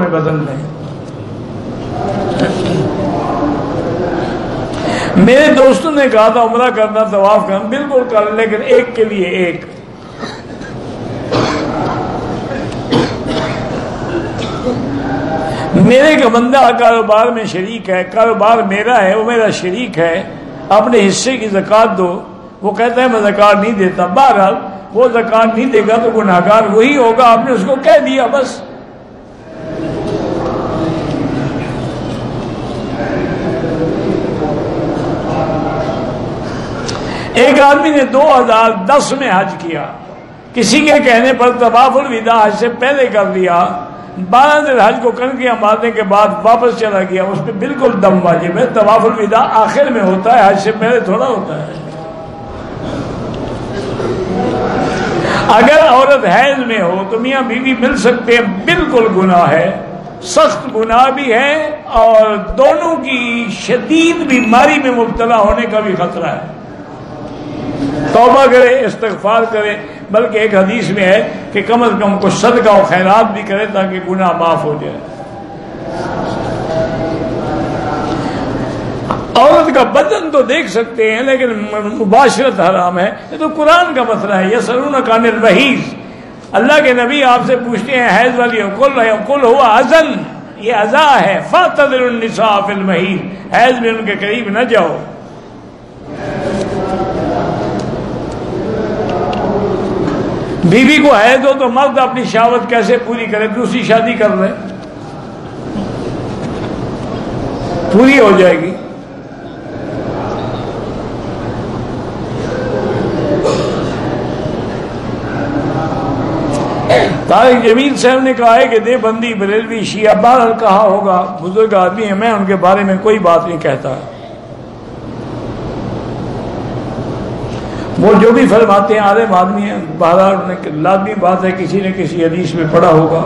میں بدل دیں. میرے دوستوں نے کہا تھا عمرہ کرنا طواف کرنا بالکل کر، لیکن ایک کے لیے ایک. میرے کا بندہ کاروبار میں شریک ہے، کاروبار میرا ہے، وہ میرا شریک ہے، اپنے حصے کی زکوٰۃ دو. وہ کہتا ہے میں زکوٰۃ نہیں دیتا. بہرحال وہ زکوٰۃ نہیں دے گا تو گناہگار وہی ہوگا. آپ نے اس کو کہہ دیا بس. ایک آدمی نے 2010 میں حج کیا، کسی کے کہنے پر طواف الوداع حج سے پہلے کر لیا. 12 دن حج کو کنکریاں مارنے کے بعد واپس چلا گیا. اس پہ بالکل دم واجب ہے. طواف الوداع آخر میں ہوتا ہے، حج سے پہلے تھوڑا ہوتا ہے. اگر عورت حیض میں ہو تو میاں بیوی مل سکتے ہیں، بالکل گناہ ہے، سخت گناہ بھی ہے، اور دونوں کی شدید بیماری میں مبتلا ہونے کا بھی خطرہ ہے. توبہ کرے، استغفار کرے، بلکہ ایک حدیث میں ہے کہ کم از کم کچھ صدقہ و خیرات بھی کرے تاکہ گناہ معاف ہو جائے. عورت کا بدن تو دیکھ سکتے ہیں لیکن مباشرت حرام ہے. یہ تو قرآن کا مسئلہ ہے. یسألونک عن المحیض، اللہ کے نبی آپ سے پوچھتے ہیں حیض والی قل هو اذن، یہ اذا ہے. فاعتزلوا النساء فی المحیض، حیض میں ان کے قریب نہ جاؤ. بیوی کو حیض ہو تو مرد اپنی شہوت کیسے پوری کرے؟ دوسری شادی کر لے، پوری ہو جائے گی. طارق جمیل صاحب نے کہا ہے کہ دیوبندی بریلوی شیعہ بہرحال کہا ہوگا، بزرگ آدمی ہیں، میں ان کے بارے میں کوئی بات نہیں کہتا. وہ جو بھی فرماتے ہیں عالم آدمی ہیں، بہرحال لازمی بات ہے کسی نے کسی حدیث میں پڑھا ہوگا.